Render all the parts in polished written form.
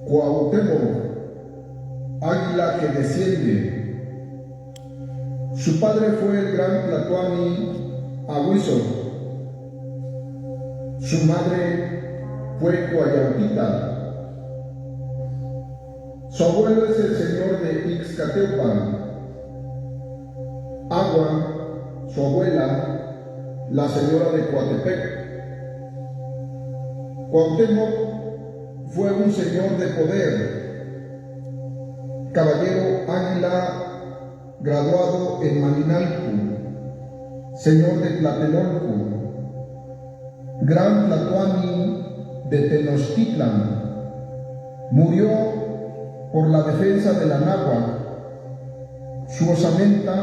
Cuauhtémoc, águila que desciende. Su padre fue el gran Tlatoani Ahuizotl. Su madre fue Coayautita. Su abuelo es el señor de Ixcateupan. Agua, su abuela, la señora de Coatepec. Cuauhtémoc fue un señor de poder, caballero águila graduado en Maninalco, señor de Tlatelolco, gran Tlatoani de Tenochtitlan. Murió por la defensa de la náhuatl. Su osamenta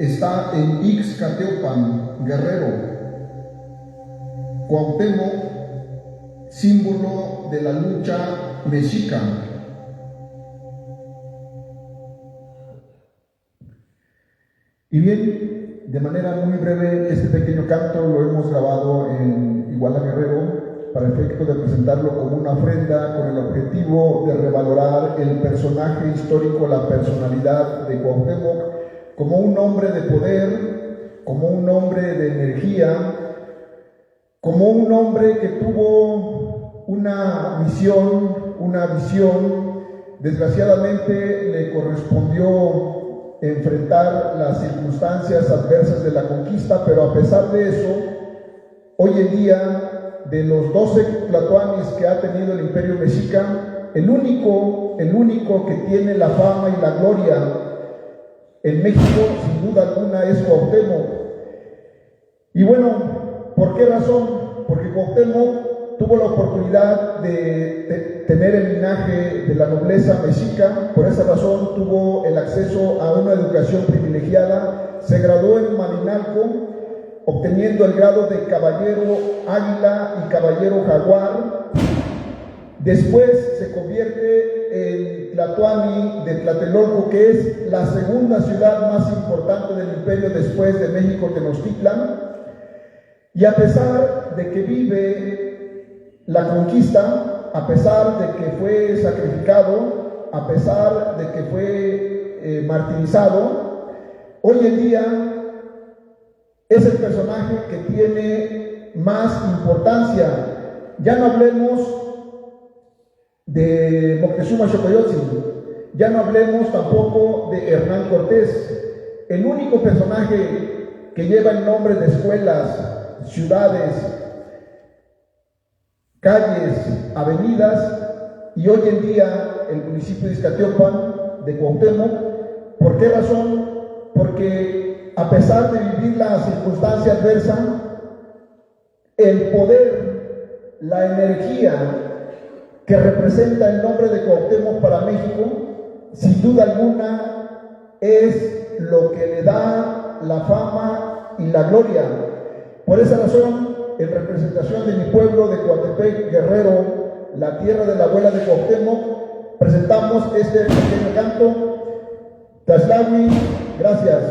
está en Ixcateupan, Guerrero. Cuauhtémoc, símbolo de la lucha mexica. Y bien, de manera muy breve, este pequeño canto lo hemos grabado en Iguala, Guerrero, para efecto de presentarlo como una ofrenda con el objetivo de revalorar el personaje histórico, la personalidad de Cuauhtémoc, como un hombre de poder, como un hombre de energía, como un hombre que tuvo una visión. Desgraciadamente le correspondió enfrentar las circunstancias adversas de la conquista, pero a pesar de eso, hoy en día, de los 12 tlatoanis que ha tenido el Imperio Mexica, el único que tiene la fama y la gloria en México, sin duda alguna, es Cuauhtémoc. Y bueno, ¿por qué razón? Porque Cuauhtémoc tuvo la oportunidad de tener el linaje de la nobleza mexica. Por esa razón tuvo el acceso a una educación privilegiada, se graduó en Maninalco, obteniendo el grado de caballero águila y caballero jaguar. Después se convierte en Tlatoani de Tlatelolco, que es la segunda ciudad más importante del imperio después de México, Tenochtitlan. Y a pesar de que vive la conquista, a pesar de que fue sacrificado, a pesar de que fue martirizado, hoy en día es el personaje que tiene más importancia. Ya no hablemos de Moctezuma Xocoyotzin, ya no hablemos tampoco de Hernán Cortés. El único personaje que lleva el nombre de escuelas, ciudades, calles, avenidas, y hoy en día el municipio de Ixcateupan, de Cuauhtémoc. ¿Por qué razón? Porque a pesar de vivir la circunstancia adversa, el poder, la energía que representa el nombre de Cuauhtémoc para México, sin duda alguna, es lo que le da la fama y la gloria. Por esa razón, en representación de mi pueblo de Coatepec, Guerrero, la tierra de la abuela de Cuauhtémoc, presentamos este pequeño canto. Tlaxtlahui, gracias.